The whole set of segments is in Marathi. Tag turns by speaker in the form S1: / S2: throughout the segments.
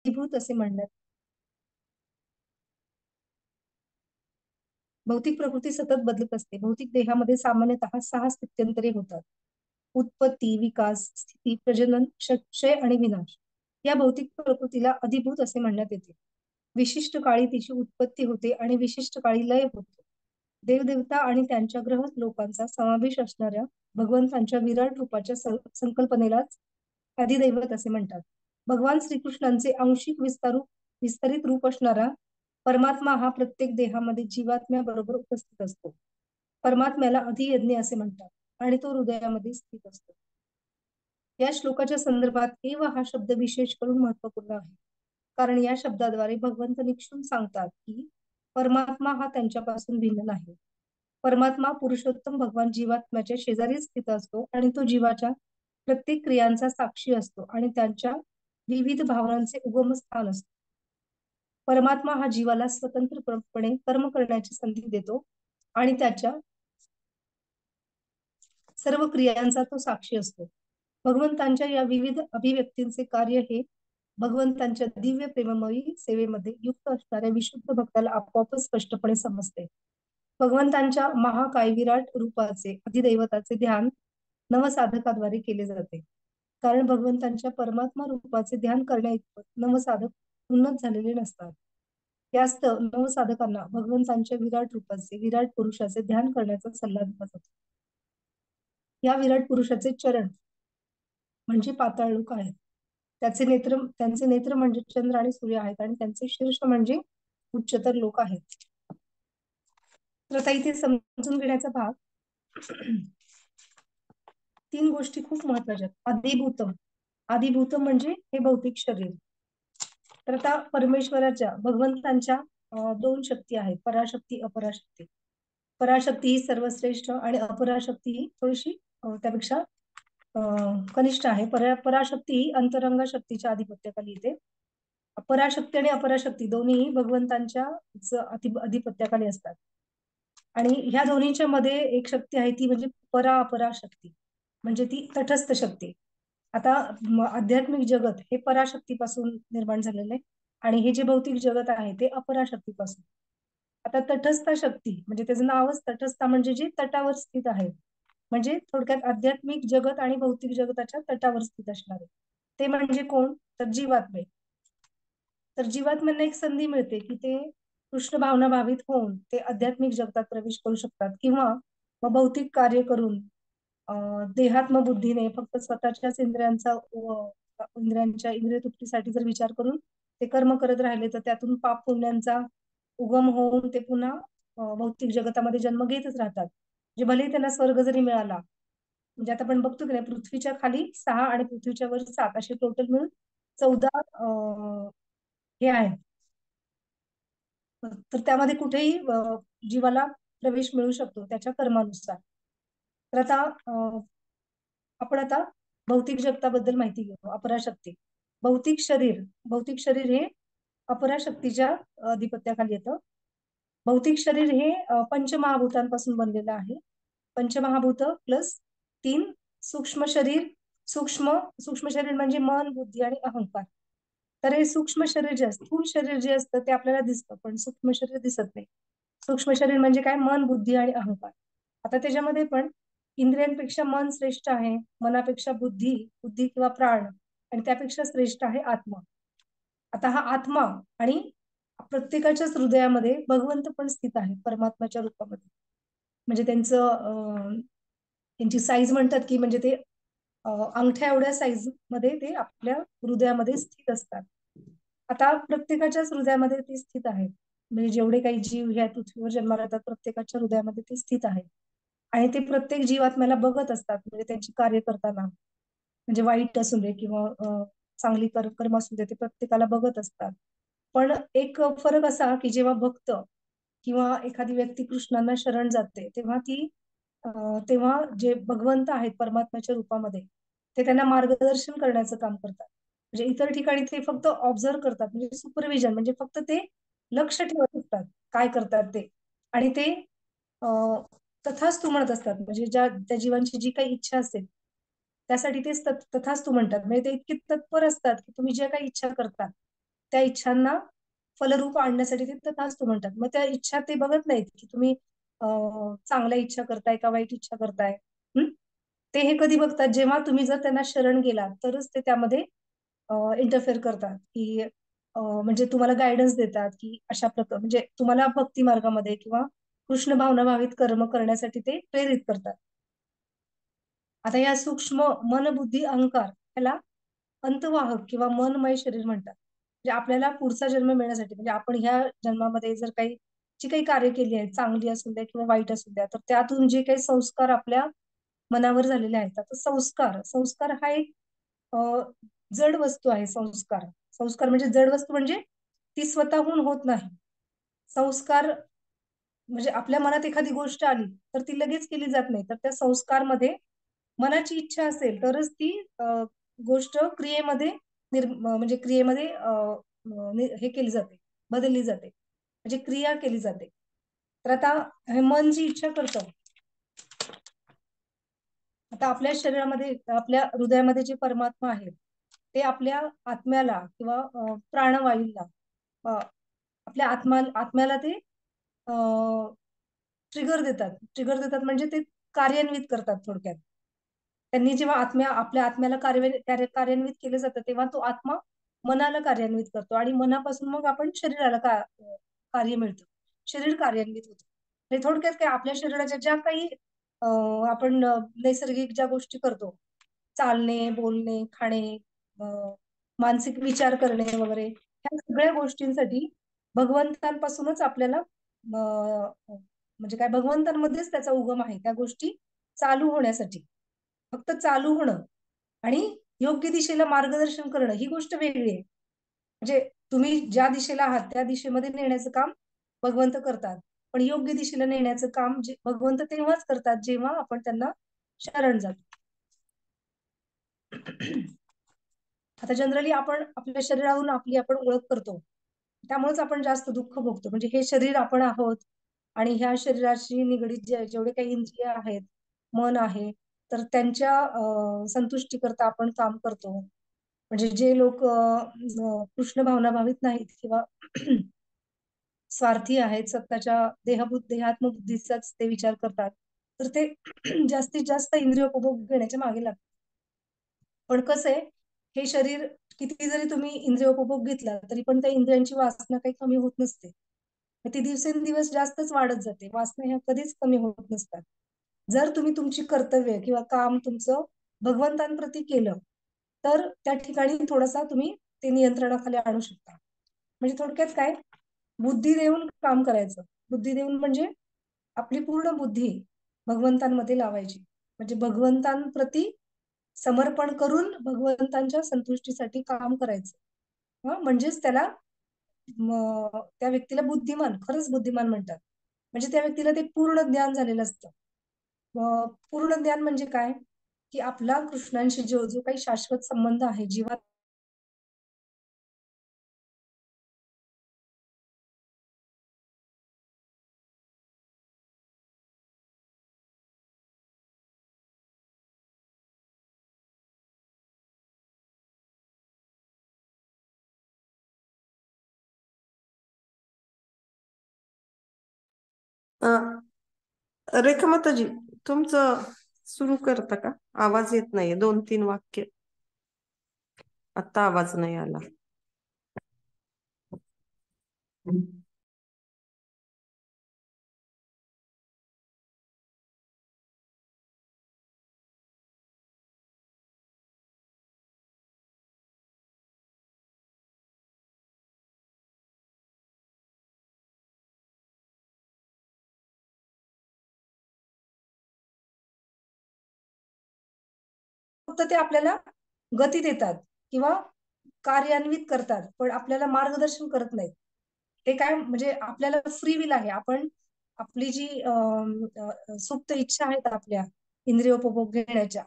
S1: अधिभूत असे म्हणतात. भौतिक प्रकृती सतत बदलत असते. भौतिक देहामध्ये सामान्यतः 6 स्थित्यंतरे होतात: उत्पत्ती, विकास, स्थिती, प्रजनन, क्षय आणि विनाश. या भौतिक प्रकृतीला अधिभूत असे म्हणण्यात येते. विशिष्ट काळी तिची उत्पत्ती होते आणि विशिष्ट काळी लय होतो. देवदेवता आणि त्यांच्या ग्रह लोकांचा समावेश असणाऱ्या भगवंतांच्या विराट रूपाच्या संकल्पनेलाच अधिदैवत असे म्हणतात. भगवान श्रीकृष्णांचे आंशिक विस्तारित रूप असणारा परमात्मा हा प्रत्येक देहामध्ये जीवात्म्याबरोबर उपस्थित असतो. परमात्म्याला अधियज्ञ असे म्हणतात आणि तो हृदयामध्ये स्थित असतो. या श्लोकाच्या संदर्भात एव हा शब्द विशेष करून महत्वपूर्ण आहे, कारण या शब्दाद्वारे भगवंत निक्षून सांगतात की परमात्मा हा त्यांच्यापासून भिन्न नाही. परमात्मा पुरुषोत्तम भगवान जीवात्म्याच्या शेजारी स्थित असतो आणि तो जीवाच्या प्रत्येक क्रियांचा साक्षी असतो आणि त्यांच्या विविध भावनांचे उगमस्थान असतो. परमात्मा हा जीवाला स्वतंत्रपणे कर्म करण्याची संधी देतो आणि त्याच्या सर्व क्रियांचा तो साक्षी असतो. भगवंतांच्या या विविध अभिव्यक्तींचे कार्य हे भगवंतांच्या दिव्य प्रेममयी सेवेमध्ये युक्त असणाऱ्या विशुद्ध भक्ताला आपोआपच स्पष्टपणे समजते. भगवंतांच्या महाकाय विराट रूपाचे अधिदैवताचे ध्यान नवसाधकाद्वारे केले जाते, कारण भगवंतांच्या परमात्मा रूपाचे ध्यान करण्याइतपत नवसाधक उन्नत झालेले नसतात. यास्तव नवसाधकांना भगवंतांच्या विराट रूपाचे, विराट पुरुषाचे ध्यान करण्याचा सल्ला दिला जातो. या विराट पुरुषाचे चरण म्हणजे पाताळ लोक आहेत. त्यांचे नेत्र म्हणजे चंद्र आणि सूर्य आहेत आणि त्यांचे शीर्ष म्हणजे उच्चतर लोक आहेत. तर आता इथे समजून घेण्याचा भाग 3 गोष्टी खूप महत्वाच्या आहेत. आदिभूतम म्हणजे हे भौतिक शरीर. तर आता परमेश्वराच्या भगवंतांच्या 2 शक्ती आहेत: पराशक्ती, अपराशक्ती. पराशक्ती ही सर्वश्रेष्ठ आणि अपराशक्ती ही थोडीशी त्यापेक्षा कनिष्ठ आहे. पराशक्ती ही अंतरंग शक्तीच्या आधिपत्याखाली येते. पराशक्ती आणि अपराशक्ती दोन्ही भगवंतांच्या अधिपत्याखाली असतात. आणि ह्या दोन्हीच्या मध्ये एक शक्ती आहे ती म्हणजे अपराशक्ती, म्हणजे ती तटस्थ शक्ती. आता आध्यात्मिक जगत हे पराशक्तीपासून निर्माण झालेलं आहे आणि हे जे भौतिक जगत आहे ते अपराशक्तीपासून. आता तटस्थ शक्ती म्हणजे त्याचं नावच तटस्थ, म्हणजे जे तटावर स्थित आहे, म्हणजे थोडक्यात आध्यात्मिक जगत आणि भौतिक जगताच्या तटावर स्थित असणारे ते म्हणजे कोण? तर जीवात्मे. तर जीवात्म्यांना एक संधी मिळते की ते कृष्ण भावना भावित होऊन ते आध्यात्मिक जगतात प्रवेश करू शकतात, किंवा भौतिक कार्य करून देहात्मबुद्धीने फक्त स्वतःच्याच इंद्रिय तृप्तीसाठी जर विचार करून ते कर्म करत राहिले तर त्यातून पाप पुण्यांचा उगम होऊन ते पुन्हा भौतिक जगतामध्ये जन्म घेतच राहतात. म्हणजे भले त्यांना स्वर्ग जरी मिळाला, म्हणजे आता आपण बघतो की नाही, पृथ्वीच्या खाली 6 आणि पृथ्वीच्या वर 7 असे टोटल मिळून 14 हे आहेत. तर त्यामध्ये कुठेही जीवाला प्रवेश मिळू शकतो त्याच्या कर्मानुसार. तर आता आपण आता भौतिक जगताबद्दल माहिती घेऊ. अपराशक्ती. भौतिक शरीर हे अपराशक्तीच्या अधिपत्याखाली येतं. भौतिक शरीर हे पंचमहाभूतांपासून बनलेलं आहे. पंचमहाभूत प्लस 3 सूक्ष्म शरीर. सूक्ष्म शरीर म्हणजे मन, बुद्धी आणि अहंकार. तर हे सूक्ष्म शरीर जे असतं, स्थूल शरीर जे असतं ते आपल्याला दिसतं, पण सूक्ष्म शरीर दिसत नाही. सूक्ष्म शरीर म्हणजे काय? मन, बुद्धी आणि अहंकार. आता त्याच्यामध्ये पण इंद्रियांपेक्षा मन श्रेष्ठ आहे, मनापेक्षा बुद्धी किंवा प्राण, आणि त्यापेक्षा श्रेष्ठ आहे आत्मा. आता हा आत्मा आणि प्रत्येकाच्याच हृदयामध्ये भगवंत पण स्थित आहे परमात्म्याच्या रूपामध्ये. म्हणजे त्यांची साईज म्हणतात की म्हणजे ते अंगठ्या एवढ्या साईज मध्ये ते आपल्या हृदयामध्ये स्थित असतात. आता प्रत्येकाच्याच हृदयामध्ये ते स्थित आहेत. म्हणजे जेवढे काही जीव ह्या पृथ्वीवर जन्माला येतात प्रत्येकाच्या हृदयामध्ये ते स्थित आहेत. आणि ते प्रत्येक जीवात्म्याला बघत असतात, म्हणजे त्यांची कार्य करताना, म्हणजे वाईट असू दे किंवा चांगली कर्म असू दे, ते प्रत्येकाला बघत असतात. पण एक फरक असा की जेव्हा भक्त किंवा एखादी व्यक्ती कृष्णांना शरण जाते तेव्हा जे भगवंत आहेत परमात्म्याच्या रूपामध्ये ते त्यांना मार्गदर्शन करण्याचं काम करतात. म्हणजे इतर ठिकाणी ते फक्त ऑब्झर्व करतात, म्हणजे सुपरविजन, म्हणजे फक्त ते लक्ष ठेवत असतात काय करतात ते, आणि ते तथास्तु म्हणत असतात. म्हणजे त्या जीवांची जी काही इच्छा असेल त्यासाठी ते तथास्तु म्हणतात. म्हणजे ते इतके तत्पर असतात की तुम्ही ज्या काही इच्छा करता त्या इच्छांना फलरूप आणण्यासाठी ते तथास्तु म्हणतात. मग त्या इच्छा ते बघत नाहीत की तुम्ही चांगल्या इच्छा करताय का वाईट इच्छा करताय. हं? ते हे कधी बघतात, जेव्हा तुम्ही जर त्यांना शरण गेलात तरच ते त्यामध्ये इंटरफेअर करतात, की म्हणजे तुम्हाला गायडन्स देतात, की अशा प्रकार म्हणजे तुम्हाला भक्ती मार्गामध्ये किंवा कृष्ण भावना भावित कर्म करण्यासाठी ते प्रेरित करतात. आता या सूक्ष्म मन बुद्धी अहंकार ह्याला अंतवाहक किंवा मनमय शरीर म्हणतात. म्हणजे आपल्याला पुढचा जन्म मिळण्यासाठी, म्हणजे आपण ह्या जन्मामध्ये जर काही जी काही कार्य केली आहेत, चांगली असू द्या किंवा वाईट असू द्या, तर त्यातून जे काही संस्कार आपल्या मनावर झालेले आहेत, आता संस्कार संस्कार हा एक अ, जड वस्तू आहे. संस्कार संस्कार म्हणजे जड वस्तू, म्हणजे ती स्वतःहून होत नाही. संस्कार म्हणजे आपल्या मनात एखादी गोष्ट आली तर ती लगेच केली जात नाही. तर त्या संस्कारमध्ये मनाची इच्छा असेल तरच ती गोष्ट क्रियेमध्ये म्हणजे क्रियेमध्ये हे केली जाते, बदलली जाते, म्हणजे क्रिया केली जाते. तर आता हे मन जी इच्छा करतं, आता आपल्या शरीरामध्ये आपल्या हृदयामध्ये जे परमात्मा आहे ते आपल्या आत्म्याला किंवा प्राणवायूला अ, आपल्या आत्म्याला ते ट्रिगर देतात म्हणजे ते कार्यान्वित करतात थोडक्यात. त्यांनी जेव्हा आपल्या आत्म्याला कार्यान्वित केलं जातं तेव्हा तो आत्मा मनाला कार्यान्वित करतो आणि मनापासून मग आपण शरीराला कार्य मिळतं. शरीर कार्यान्वित होतं. म्हणजे थोडक्यात काय, आपल्या शरीराच्या ज्या काही आपण नैसर्गिक ज्या गोष्टी करतो, चालणे, बोलणे, खाणे, अ, मानसिक विचार करणे वगैरे, ह्या सगळ्या गोष्टींसाठी भगवंतांपासूनच आपल्याला म्हणजे काय, भगवंतांमध्येच त्याचा उगम आहे. त्या गोष्टी चालू होण्यासाठी फक्त चालू होणं आणि योग्य दिशेला मार्गदर्शन करणं ही गोष्ट वेगळी आहे. म्हणजे तुम्ही ज्या दिशेला आहात त्या दिशेमध्ये नेण्याचं काम भगवंत करतात. पण योग्य दिशेला नेण्याचं काम जे भगवंत तेव्हाच करतात जेव्हा आपण त्यांना शरण जातो. आता जनरली आपण आपल्या शरीरावरून आपली आपण ओळख करतो. त्यामुळेच आपण जास्त दुःख भोगतो. म्हणजे हे शरीर आपण आहोत आणि ह्या शरीराशी निगडीत जेवढे काही इंद्रिय आहेत, मन आहे, तर त्यांच्या संतुष्टीकरता आपण काम करतो. म्हणजे जे लोक कृष्ण भावना भावित नाहीत किंवा स्वार्थी आहेत, स्वतःच्या देहात्म बुद्धीचाच ते विचार करतात, तर ते जास्तीत जास्त इंद्रियोपभोग घेण्याच्या मागे लागतात. पण कसं आहे, हे शरीर किती जरी तुम्ही इंद्रियोपभोग घेतला तरी पण त्या इंद्रियांची वासना काही कमी होत नसते. ती दिवसेंदिवस जास्तच वाढत जाते. वासना ह्या कधीच कमी होत नसतात. जर तुम्ही तुमची कर्तव्य किंवा काम तुमचं भगवंतांप्रती केलं तर त्या ठिकाणी थोडासा तुम्ही ते नियंत्रणाखाली आणू शकता. म्हणजे थोडक्यात काय, बुद्धी देऊन काम करायचं. बुद्धी देऊन म्हणजे आपली पूर्ण बुद्धी भगवंतांमध्ये लावायची. म्हणजे भगवंतांप्रती समर्पण करून भगवंतांच्या संतुष्टीसाठी काम करायचं. म्हणजेच त्याला त्या व्यक्तीला बुद्धिमान, खरंच बुद्धिमान म्हणतात. म्हणजे त्या व्यक्तीला ते पूर्ण ज्ञान झालेलं असतं. पूर्ण ज्ञान म्हणजे काय, की आपला कृष्णांशी जो जो काही शाश्वत संबंध आहे, जीवा
S2: अं, रेखा माताजी, तुमचं सुरू करता का? आवाज येत नाहीये. 2-3 वाक्य. आता आवाज नाही आला.
S1: फक्त ते आपल्याला गती देतात किंवा कार्यान्वित करतात, पण आपल्याला मार्गदर्शन करत नाहीत. ते काय म्हणजे आपल्याला फ्री विल आहे. आपण आपली जी सुप्त इच्छा आहेत आपल्या इंद्रियोपभोग घेण्याच्या,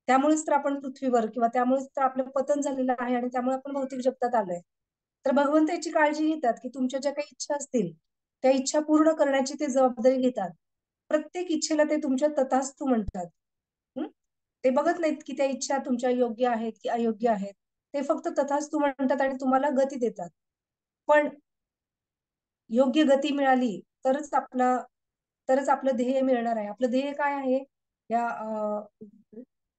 S1: त्यामुळेच तर आपण पृथ्वीवर किंवा त्यामुळेच तर आपलं पतन झालेलं आहे आणि त्यामुळे आपण भौतिक जगतात आलोय. तर भगवंत याची काळजी घेतात की तुमच्या ज्या काही इच्छा असतील त्या इच्छा पूर्ण करण्याची ते जबाबदारी घेतात. प्रत्येक इच्छेला ते तुमच्या तथास्तु म्हणतात. हं? ते बघत नाहीत की त्या इच्छा तुमच्या योग्य आहेत की अयोग्य आहेत. ते फक्त तथास्तु म्हणतात आणि तुम्हाला गती देतात. पण योग्य गती मिळाली तरच आपलं ध्येय मिळणार आहे. आपलं ध्येय काय आहे? या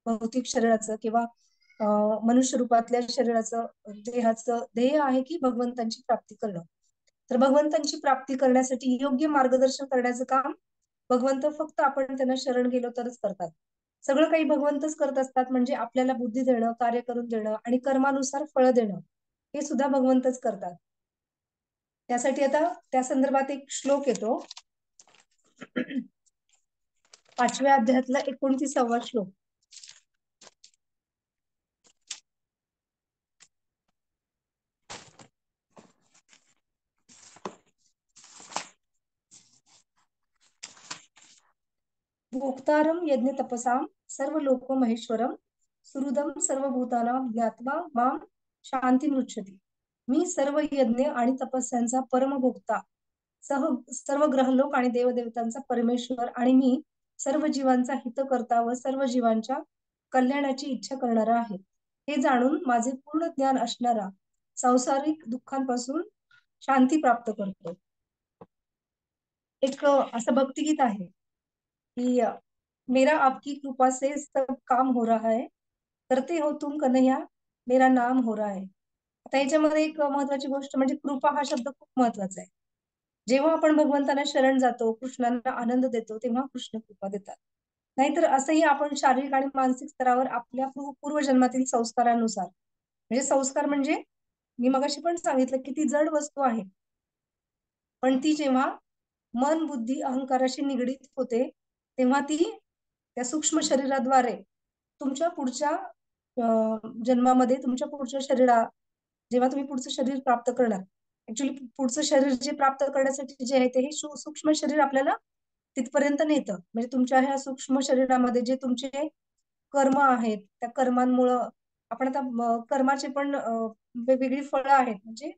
S1: भौतिक शरीराचं किंवा मनुष्य रूपातल्या शरीराचं देहाचं ध्येय आहे की भगवंतांची प्राप्ती करणं. तर भगवंतांची प्राप्ती करण्यासाठी योग्य मार्गदर्शन करण्याचं काम भगवंत फक्त आपण त्यांना शरण गेलो तरच करतात. सगळं काही भगवंतच करत असतात. म्हणजे आपल्याला बुद्धी देणं, कार्य करून देणं आणि कर्मानुसार फळ देणं हे सुद्धा भगवंतच करतात. त्यासाठी आता त्या संदर्भात एक श्लोक येतो. 5व्या अध्यायातला 29वा श्लोक. भोक्तारम यज्ञ तपसाम सर्व लोक महेश्वरम सुहृदम सर्वभूतानां ज्ञात्वा माम शांती मृच्छती. मी सर्व यज्ञ आणि तपस्यांचा परमभोक्ता, सर्व ग्रहलोक आणि देवदेवतांचा परमेश्वर आणि मी सर्व जीवांचा हित करता व सर्व जीवांच्या कल्याणाची इच्छा करणारा आहे. हे जाणून माझे पूर्ण ज्ञान असणारा सांसारिक दुःखांपासून शांती प्राप्त करतो. एक असं भक्तिगीत आहे कि मेरा आपकी कृपा से सब काम हो रहा है, करते हो तुम कन्हैया मेरा नाम हो रहा है. आता याच्यामध्ये एक महत्वाची गोष्ट म्हणजे कृपा हा शब्द खूप महत्वाचा आहे. जेव्हा आपण भगवंतांना शरण जातो, कृष्णांना आनंद देतो, तेव्हा कृष्ण कृपा देतात. नाहीतर असंही आपण शारीरिक आणि मानसिक स्तरावर आपल्या पूर्वजन्मातील संस्कारानुसार, म्हणजे संस्कार म्हणजे मी मगाशी पण सांगितलं की ती जड वस्तू आहे, पण ती जेव्हा मन बुद्धी अहंकाराशी निगडीत होते तेव्हा ती त्या सूक्ष्म शरीराद्वारे तुमच्या पुढच्या जन्मामध्ये तुमच्या पुढच्या जेव्हा तुम्ही पुढचं शरीर प्राप्त करणार, ऍक्च्युली पुढचं शरीर जे प्राप्त करण्यासाठी जे आहे ते हे सूक्ष्म शरीर आपल्याला तिथपर्यंत नेतं. म्हणजे तुमच्या ह्या सूक्ष्म शरीरामध्ये जे तुमचे कर्म आहेत त्या कर्मांमुळं आपण आता कर्माचे पण वेगवेगळी फळं आहेत. म्हणजे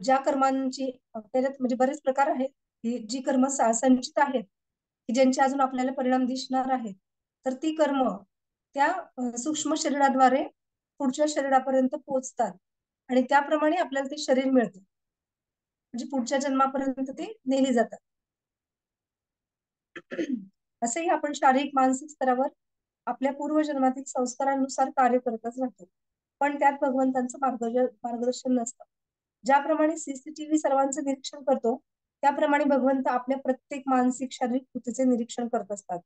S1: ज्या कर्मांची त्याच्यात म्हणजे बरेच प्रकार आहेत. जी कर्म संचित आहेत की ज्यांचे अजून आपल्याला परिणाम दिसणार आहेत, तर ती कर्म त्या सूक्ष्म शरीराद्वारे पुढच्या शरीरापर्यंत पोहोचतात आणि त्याप्रमाणे आपल्याला ते शरीर मिळतं. म्हणजे पुढच्या जन्मापर्यंत ते नेली जातात. असंही आपण शारीरिक मानसिक स्तरावर आपल्या पूर्वजन्मातील संस्कारानुसार कार्य करतच राहतो, पण त्यात भगवंतांचं मार्गदर्शन नसतं. ज्याप्रमाणे सीसीटीव्ही सर्वांचं निरीक्षण करतो, त्याप्रमाणे भगवंत आपल्या प्रत्येक मानसिक शारीरिक कृतीचे निरीक्षण करत असतात.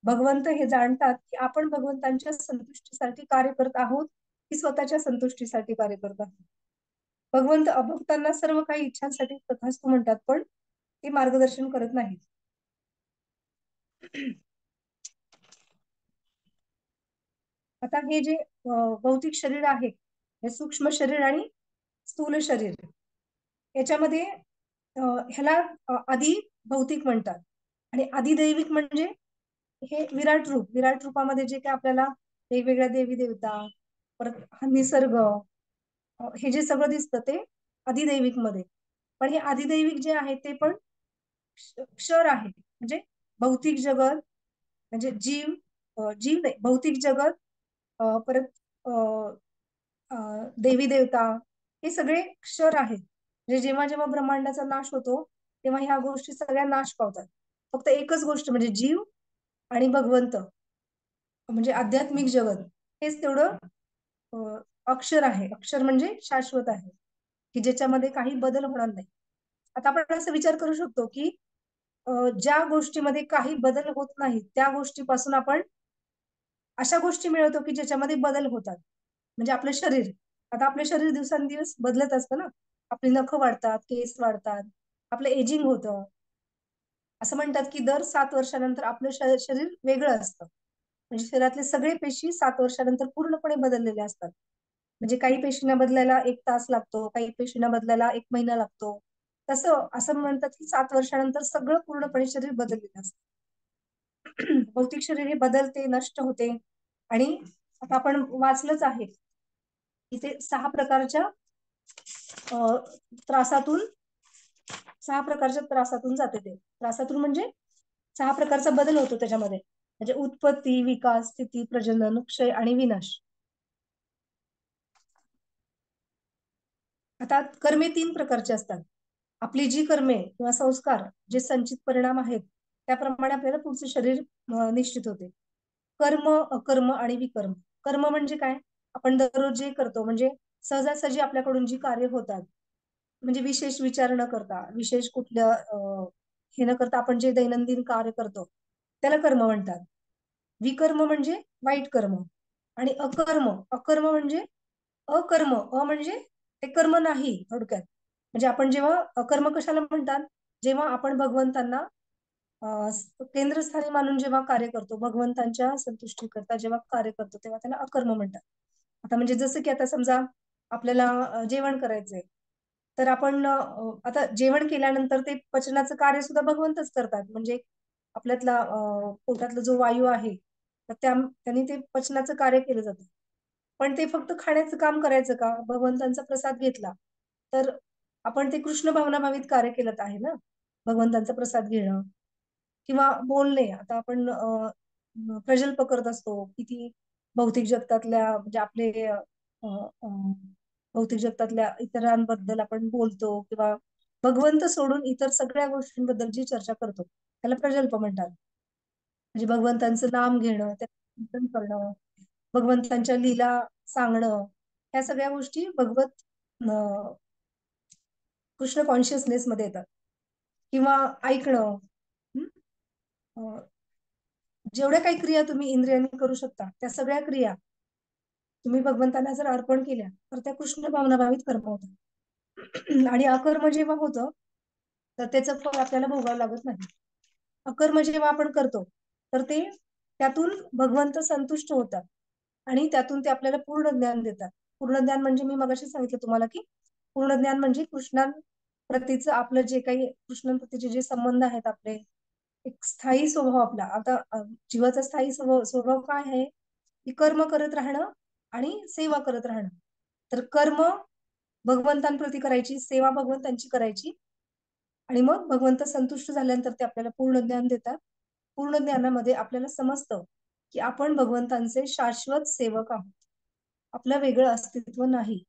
S1: भगवंत हे जाणतात की आपण भगवंतांच्या संतुष्टीसाठी कार्य करत आहोत की स्वतःच्या संतुष्टीसाठी कार्य करत आहोत. भगवंत अभक्तांना सर्व काही इच्छांसाठी तथास्तु म्हणतात, पण ते मार्गदर्शन करत नाहीत. आता हे जे भौतिक शरीर आहे, हे सूक्ष्म शरीर आणि स्थूल शरीर, याच्यामध्ये ह्याला आधी भौतिक म्हणतात आणि अधिदैविक म्हणजे हे विराट रूपामध्ये जे काय आपल्याला वेगवेगळ्या देवी देवता, परत हा निसर्ग, हे जे सगळं दिसतं ते अधिदैविक मध्ये. पण हे अधिदैविक जे आहे ते पण क्षर आहे. म्हणजे भौतिक जगत म्हणजे जीव नाही, भौतिक जगत, परत देवी देवता, हे सगळे क्षर आहेत. म्हणजे जेव्हा जेव्हा ब्रह्मांडाचा नाश होतो तेव्हा ह्या गोष्टी सगळ्या नाश पावतात. फक्त एकच गोष्ट म्हणजे जीव आणि भगवंत म्हणजे आध्यात्मिक जगत हेच तेवढं अक्षर आहे. अक्षर म्हणजे शाश्वत आहे की ज्याच्यामध्ये काही बदल होणार नाही. आता आपण असा विचार करू शकतो की ज्या गोष्टीमध्ये काही बदल होत नाही त्या गोष्टीपासून आपण अशा गोष्टी मिळवतो की ज्याच्यामध्ये बदल होतात. म्हणजे आपलं शरीर, आता आपलं शरीर दिवसांदिवस बदलत असतं ना. आपली नखं वाढतात, केस वाढतात, आपलं एजिंग होतं. असं म्हणतात की दर 7 वर्षानंतर आपलं शरीर वेगळं असतं. म्हणजे शरीरातले सगळे पेशी 7 वर्षानंतर पूर्णपणे बदललेले असतात. म्हणजे काही पेशींना बदलायला 1 तास लागतो, काही पेशींना बदलायला 1 महिना लागतो. तसं असं म्हणतात की 7 वर्षानंतर सगळं पूर्णपणे शरीर बदललेलं असतं. भौतिक शरीर हे बदलते, नष्ट होते. आणि आता आपण वाचलंच आहे इथे 6 प्रकारच्या त्रासातून 6 प्रकारच्या त्रासातून जाते. ते त्रासातून म्हणजे 6 प्रकारचा बदल होतो त्याच्यामध्ये. म्हणजे उत्पत्ती, विकास, स्थिती, प्रजनन, क्षय आणि विनाश. आता कर्मे 3 प्रकारची असतात. आपली जी कर्मे किंवा संस्कार जे संचित परिणाम आहेत त्याप्रमाणे आपल्याला पुढचे शरीर निश्चित होते. कर्म, अकर्म आणि विकर्म. कर्म म्हणजे काय? आपण दररोज जे करतो म्हणजे सहजासहजी आपल्याकडून जी कार्य होतात, म्हणजे विशेष विचार न करता, विशेष कुठलं हे न करता आपण जे दैनंदिन कार्य करतो त्याला कर्म म्हणतात. विकर्म म्हणजे वाईट कर्म. आणि अकर्म, अकर्म म्हणजे अकर्म. म्हणजे ते कर्म नाही थोडक्यात. म्हणजे आपण जेव्हा अकर्म कशाला म्हणतात? जेव्हा आपण भगवंतांना केंद्रस्थानी मानून जेव्हा कार्य करतो, भगवंतांच्या संतुष्टीकरता जेव्हा कार्य करतो, तेव्हा त्याला अकर्म म्हणतात. आता म्हणजे जसं की आता समजा आपल्याला जेवण करायचंय, तर आपण आता जेवण केल्यानंतर ते पचनाचं कार्य सुद्धा भगवंतच करतात. म्हणजे आपल्यातला पोटातला जो वायू आहे, तर त्यांनी ते पचनाचं कार्य केलं जातं. पण ते फक्त खाण्याचं काम करायचं का? भगवंतांचा प्रसाद घेतला तर आपण ते कृष्ण भावनाभावित कार्य केलं आहे ना, भगवंतांचा प्रसाद घेणं किंवा बोलणे. आता आपण प्रजल्प करत असतो किती भौतिक जगतातल्या म्हणजे आपले भौतिक जगतातल्या इतरांबद्दल आपण बोलतो किंवा भगवंत सोडून इतर सगळ्या गोष्टींबद्दल जी चर्चा करतो त्याला प्रजल्प म्हणतात. म्हणजे भगवंतांचं नाम घेणं, त्याचं कीर्तन करणं, भगवंतांच्या लीला सांगणं, ह्या सगळ्या गोष्टी भगवत कृष्ण कॉन्शियसनेस मध्ये येतात. किंवा ऐकणं. हं? अ, जेवढ्या काही क्रिया तुम्ही इंद्रियांनी करू शकता त्या सगळ्या क्रिया तुम्ही भगवंतांना जर अर्पण केल्या तर त्या कृष्ण भावनाभावित कर्म होतात. आणि अकर्म जेव्हा होतं तर त्याचं फळ आपल्याला भोगावं लागत नाही. अकर्म जेव्हा आपण करतो तर ते त्यातून भगवंत संतुष्ट होतात आणि त्यातून ते आपल्याला पूर्ण ज्ञान देतात. पूर्ण ज्ञान म्हणजे मी मगाशी सांगितलं तुम्हाला की पूर्ण ज्ञान म्हणजे कृष्णांप्रतीचं आपलं जे काही कृष्णांप्रतीचे जे संबंध आहेत आपले, एक स्थायी स्वभाव आपला. आता जीवाचा स्थायी स्वभाव काय आहे की कर्म करत राहणं आणि सेवा करत राहणं. तर कर्म भगवंतांप्रती करायची, सेवा भगवंतांची करायची आणि मग भगवंत संतुष्ट झाल्यानंतर ते आपल्याला पूर्ण ज्ञान देतात. पूर्ण ज्ञानामध्ये आपल्याला समजतं की आपण भगवंतांचे शाश्वत सेवक आहोत. आपलं वेगळं अस्तित्व नाही.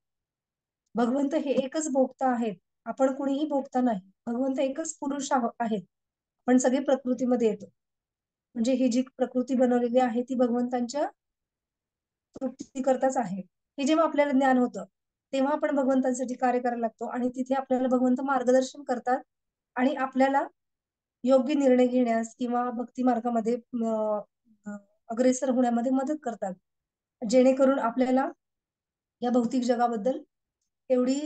S1: भगवंत हे एकच भोक्ता आहेत. आपण कुणीही भोक्ता नाही. भगवंत एकच पुरुष आहेत. आपण सगळे प्रकृतीमध्ये येतो. म्हणजे ही जी प्रकृती बनवलेली आहे ती भगवंतांच्या तृप्ती करताच आहे. हे जेव्हा आपल्याला ज्ञान होतं तेव्हा आपण भगवंतांसाठी कार्य करायला लागतो आणि तिथे आपल्याला भगवंत मार्गदर्शन करतात आणि आपल्याला योग्य निर्णय घेण्यास किंवा भक्ती मार्गामध्ये अ, अग्रेसर होण्यामध्ये मदत करतात. जेणेकरून आपल्याला या भौतिक जगाबद्दल एवढी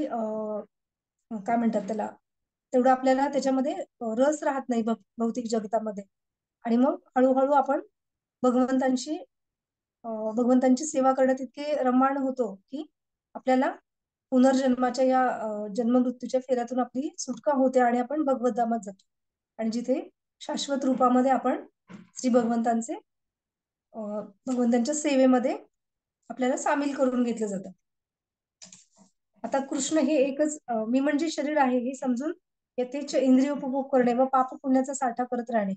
S1: काय म्हणतात त्याला, तेवढं आपल्याला त्याच्यामध्ये रस राहत नाही भौतिक जगतामध्ये. आणि मग हळूहळू आपण भगवंतांशी भगवंतांची सेवा करण्यात इतके रममाण होतो की आपल्याला पुनर्जन्माच्या या जन्ममृत्यूच्या फेऱ्यातून आपली सुटका होते आणि आपण भगवत धामात जातो. आणि जिथे शाश्वत रूपामध्ये आपण श्री भगवंतांचे भगवंतांच्या सेवेमध्ये आपल्याला सामील करून घेतलं जातं. आता कृष्ण हे एकच मी म्हणजे शरीर आहे हे समजून यथेच्छ इंद्रिय उपभोग करणे व पाप पुण्याचा साठा करत राहणे,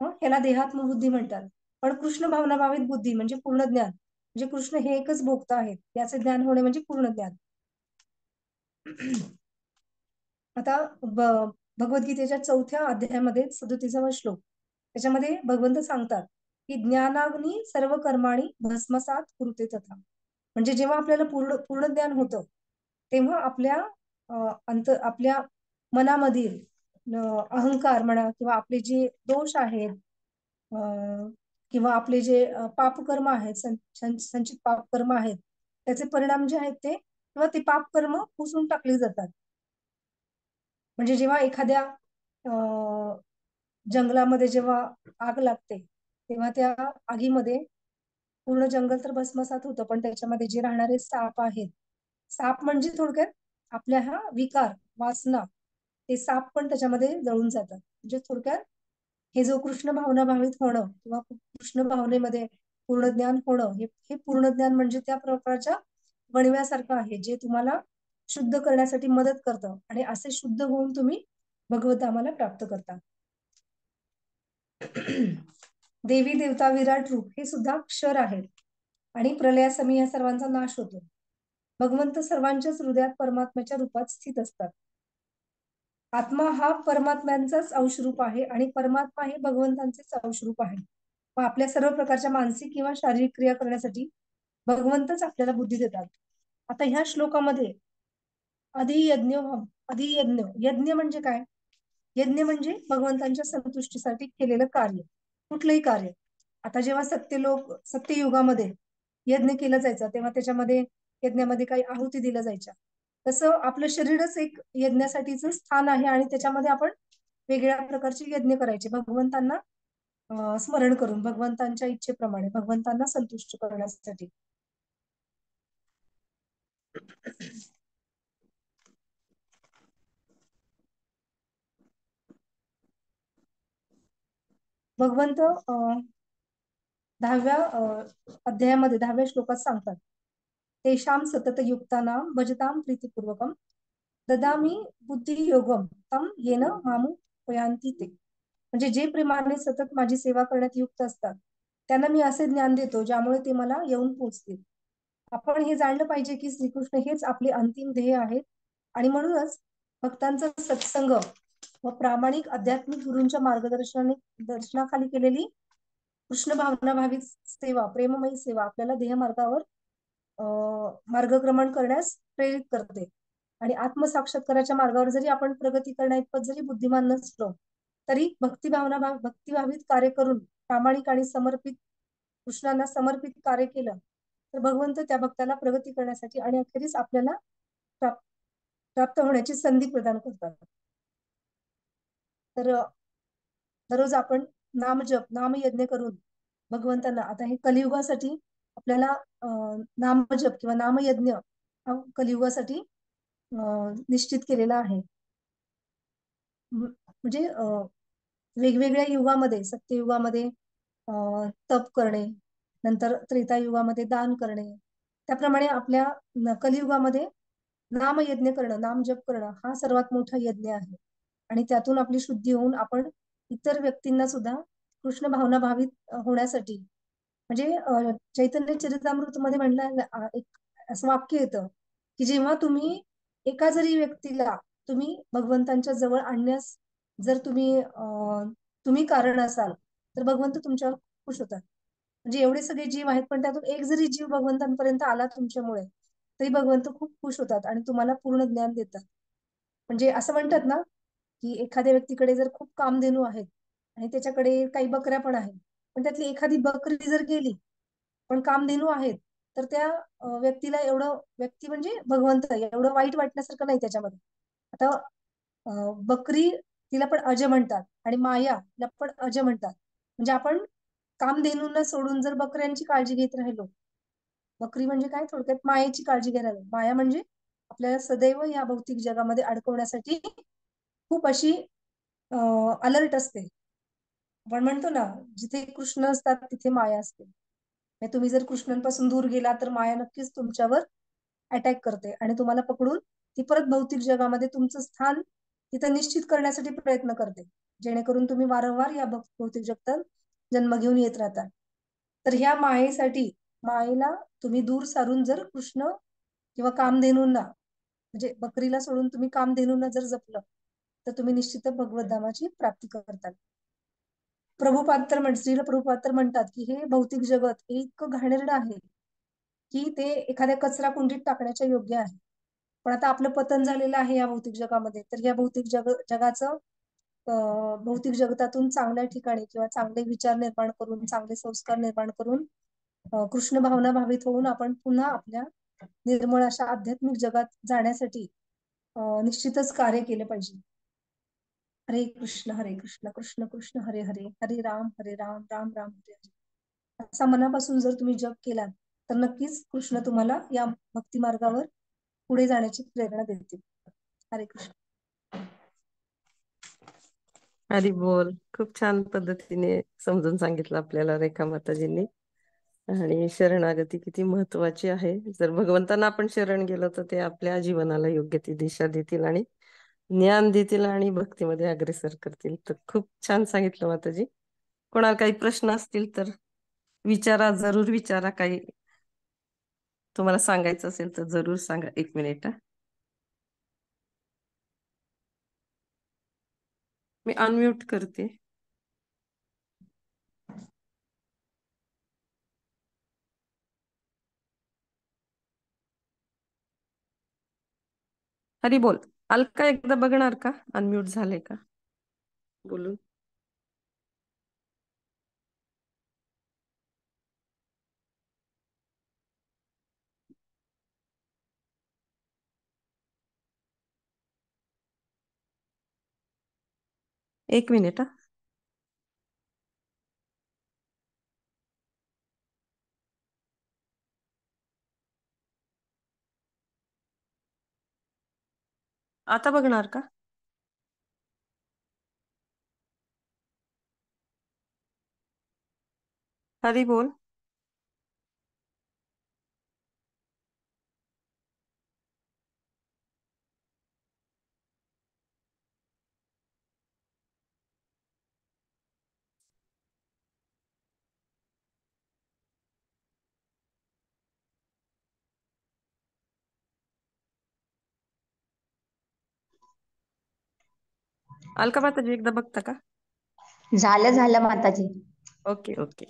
S1: ह्याला देहात्मबुद्धी म्हणतात. पण कृष्ण भावनाभावित बुद्धी म्हणजे पूर्ण ज्ञान, म्हणजे कृष्ण हे एकच भोगता आहेत याचे ज्ञान होणे म्हणजे पूर्ण ज्ञान. आता भगवद्गीतेच्या 4थ्या अध्यायामध्ये 37वा श्लोक, त्याच्यामध्ये भगवंत सांगतात की ज्ञानाग्नी सर्व कर्माणी भस्मसात कुरुते तथा. म्हणजे जेव्हा आपल्याला पूर्ण पूर्ण ज्ञान होतं तेव्हा आपल्या आपल्या मनामधील अहंकार म्हणा किंवा आपले जे दोष आहेत किंवा आपले जे पापकर्म आहेत, संचित पापकर्म आहेत, त्याचे परिणाम जे आहेत ते किंवा ते पापकर्म पुसून टाकले जातात. म्हणजे जेव्हा एखाद्या जंगलामध्ये जेव्हा आग लागते तेव्हा त्या आगीमध्ये पूर्ण जंगल तर भस्मसात होतं, पण त्याच्यामध्ये जे राहणारे साप आहेत, साप म्हणजे थोडक्यात आपल्या हा विकार वासना, ते साप पण त्याच्यामध्ये जळून जातात. म्हणजे थोडक्यात हे जो कृष्ण भावना भावित होणं किंवा कृष्ण भावनेमध्ये पूर्ण ज्ञान होणं, हे पूर्ण ज्ञान म्हणजे त्या प्रकारच्या वणव्यासारखं आहे जे तुम्हाला शुद्ध करण्यासाठी मदत करतं आणि असे शुद्ध होऊन तुम्ही भगवत धामाला प्राप्त करता. देवी देवता विराट रूप हे सुद्धा क्षर आहेत आणि प्रलयासमी या सर्वांचा नाश होतो. भगवंत सर्वांच्याच हृदयात परमात्म्याच्या रूपात स्थित असतात. आत्मा हा परमात्म्यांचाच अंशरूप आहे आणि परमात्मा हे भगवंतांचेच अंशरूप आहे. व आपल्या सर्व प्रकारच्या मानसिक किंवा शारीरिक क्रिया करण्यासाठी भगवंतच आपल्याला बुद्धी देतात. आता ह्या श्लोकामध्ये अधियज्ञ अधियज्ञ यज्ञ म्हणजे काय? यज्ञ म्हणजे भगवंतांच्या संतुष्टीसाठी केलेलं कार्य, कुठलंही कार्य. आता जेव्हा सत्ययुगामध्ये यज्ञ केला जायचा तेव्हा त्याच्यामध्ये यज्ञामध्ये काही आहुती दिल्या जायच्या. तसं आपलं शरीरच एक यज्ञासाठीच स्थान आहे आणि त्याच्यामध्ये आपण वेगळ्या प्रकारचे यज्ञ करायचे भगवंतांना स्मरण करून, भगवंतांच्या इच्छेप्रमाणे भगवंतांना संतुष्ट करण्यासाठी. भगवंत 10व्या अध्यायामध्ये 10व्या श्लोकात सांगतात, तेषां सततयुक्तानां भजतां प्रीतिपूर्वकं ददामी बुद्धियोगम तम येन मामुपयांती ते. म्हणजे जे प्रेमाने सतत माझी सेवा करण्यात युक्त असतात त्यांना मी असे ज्ञान देतो ज्यामुळे ते मला येऊन पोचतील. आपण हे जाणलं पाहिजे की श्रीकृष्ण हेच आपले अंतिम ध्येय आहेत आणि म्हणूनच भक्तांचा सत्संग व प्रामाणिक आध्यात्मिक गुरूंच्या दर्शनाखाली केलेली कृष्ण भावना भावित सेवा, प्रेममयी सेवा आपल्याला ध्येयमार्गावर मार्गक्रमण करण्यास प्रेरित करते. आणि आत्मसाक्षात्काराच्या मार्गावर जरी आपण प्रगती करण्याइतपत जरी बुद्धिमान नसलो तरी भक्तिभावित कार्य करून प्रामाणिक आणि समर्पित कृष्णांना समर्पित कार्य केलं तर भगवंत त्या भक्ताला प्रगती करण्यासाठी आणि अखेरीस आपल्याला प्राप्त होण्याची संधी प्रदान करतात. तर दररोज आपण नामजप नामयज्ञ करून भगवंतांना, आता हे कलियुगासाठी आपल्याला नामजप किंवा नामयज्ञ हा कलियुगासाठी निश्चित केलेला आहे. म्हणजे वेगवेगळ्या युगामध्ये, सत्ययुगामध्ये तप करणे, नंतर त्रेतायुगामध्ये दान करणे, त्याप्रमाणे आपल्या कलियुगामध्ये नामयज्ञ करणं, नामजप करणं हा सर्वात मोठा यज्ञ आहे. आणि त्यातून आपली शुद्धी होऊन आपण इतर व्यक्तींना सुद्धा कृष्ण भावना भावित होण्यासाठी, म्हणजे चैतन्य चरितामृत मध्ये म्हणलं एक असं वाक्य येतं की जेव्हा तुम्ही एका जरी व्यक्तीला तुम्ही भगवंतांच्या जवळ आणण्यास जर तुम्ही कारण असाल तर भगवंत तुमच्यावर खुश होतात. म्हणजे एवढे सगळे जीव आहेत पण त्यातून एक जरी जीव भगवंतांपर्यंत आला तुमच्यामुळे तरी भगवंत खूप खुश होतात आणि तुम्हाला पूर्ण ज्ञान देतात. म्हणजे असं म्हणतात ना की एखाद्या व्यक्तीकडे जर खूप कामधेनू आहेत आणि त्याच्याकडे काही बकऱ्या पण आहेत, पण त्यातली एखादी बकरी जर गेली पण कामधेनू आहेत तर त्या व्यक्तीला एवढं, व्यक्ती म्हणजे भगवंत, एवढं वाईट वाटण्यासारखं नाही त्याच्यामध्ये. आता बकरी तिला पण अज म्हणतात आणि माया तिला पण अज म्हणतात. म्हणजे आपण कामधेनूंना सोडून जर बकऱ्यांची काळजी घेत राहिलो, बकरी म्हणजे काय, थोडक्यात मायेची काळजी घ्यायला. माया म्हणजे आपल्याला सदैव या भौतिक जगामध्ये अडकवण्यासाठी खूप अशी अलर्ट असते. आपण म्हणतो ना, जिथे कृष्ण असतात तिथे माया असते. तुम्ही जर कृष्णांपासून दूर गेला तर माया नक्कीच तुमच्यावर अटॅक करते आणि तुम्हाला पकडून ती परत भौतिक जगामध्ये तुमचं स्थान तिथं निश्चित करण्यासाठी प्रयत्न करते, जेणेकरून तुम्ही वारंवार या भौतिक जगतात जन्म घेऊन येत राहता. तर ह्या मायेसाठी, मायेला तुम्ही दूर सारून जर कृष्ण किंवा कामधेनूंना, म्हणजे बकरीला सोडून तुम्ही कामधेनूंना जर जपलं तर तुम्ही निश्चित भगवत धामाची प्राप्ती करतात. श्रील प्रभुपाद तर म्हणतात की हे भौतिक जगत हे इतकं घाणेरडं आहे की ते एखाद्या कचरा कुंडीत टाकण्याच्या योग्य आहे. पण आता आपलं पतन झालेलं आहे या भौतिक जगामध्ये, तर या जगाचं भौतिक जगतातून चांगल्या ठिकाणी किंवा चांगले विचार निर्माण करून, चांगले संस्कार निर्माण करून कृष्ण भावना भावित होऊन आपण पुन्हा आपल्या निर्मळ अशा आध्यात्मिक जगात जाण्यासाठी निश्चितच कार्य केलं पाहिजे. हरे कृष्ण कृष्ण कृष्ण हरे हरे, हरे राम राम राम हरे हरे. असा मनापासून जर तुम्ही जप केलात तर नक्कीच कृष्ण तुम्हाला या भक्ती मार्गावर पुढे जाण्याची प्रेरणा देतील. हरे कृष्ण.
S2: हरी बोल. खूप छान पद्धतीने समजून सांगितलं आपल्याला रेखा माताजींनी. आणि शरणागती किती महत्वाची आहे. जर भगवंतांना आपण शरण गेलो तर ते आपल्या जीवनाला योग्य ती दिशा देतील आणि ज्ञान देतील आणि भक्तीमध्ये अग्रेसर करतील. तर खूप छान सांगितलं माताजी. कोणाला काही प्रश्न असतील तर विचारा, जरूर विचारा. काही तुम्हाला सांगायचं असेल तर जरूर सांगा. 1 मिनिट. मी अनम्यूट करते. हरी बोल. अलका एकदा बघणार का अनम्यूट झाले का बोलून? एक मिनिट. आता बघणार का? हरी बोल. अलका माताजी एकदा बघता का?
S3: झालं माताजी.
S2: Okay okay.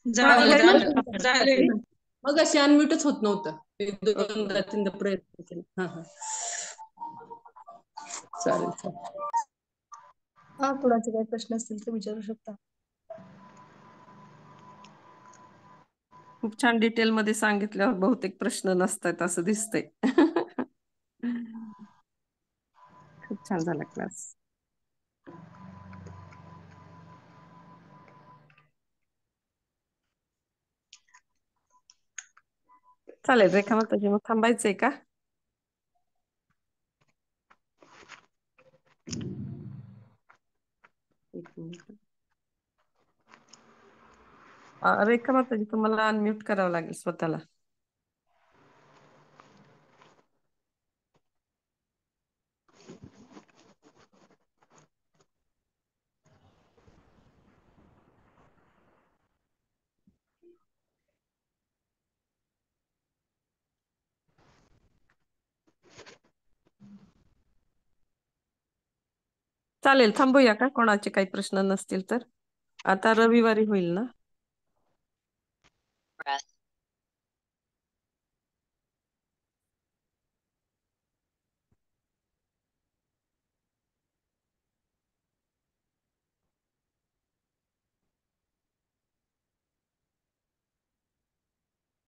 S4: झालं
S2: हरी
S4: झालं
S2: बोल.
S4: झालं. मग अशी अनम्यूटच होत नव्हतं.
S2: ओके.
S4: दोनदा तीनदा प्रयत्न केला. हा चालेल चालेल.
S1: हा, कोणाचे काही प्रश्न असतील तर विचारू शकता.
S2: खूप छान डिटेल मध्ये सांगितल्यावर बहुतेक प्रश्न नसतात असं दिसतंय. खूप छान झाला क्लास. चालेल रेखा माताजी, मग थांबायचंय का? एक मिनिट. रेखा माताजी तुम्हाला अनम्यूट करावं लागेल स्वतःला. चालेल, थांबूया का कोणाचे काही प्रश्न नसतील तर? आता रविवारी होईल ना?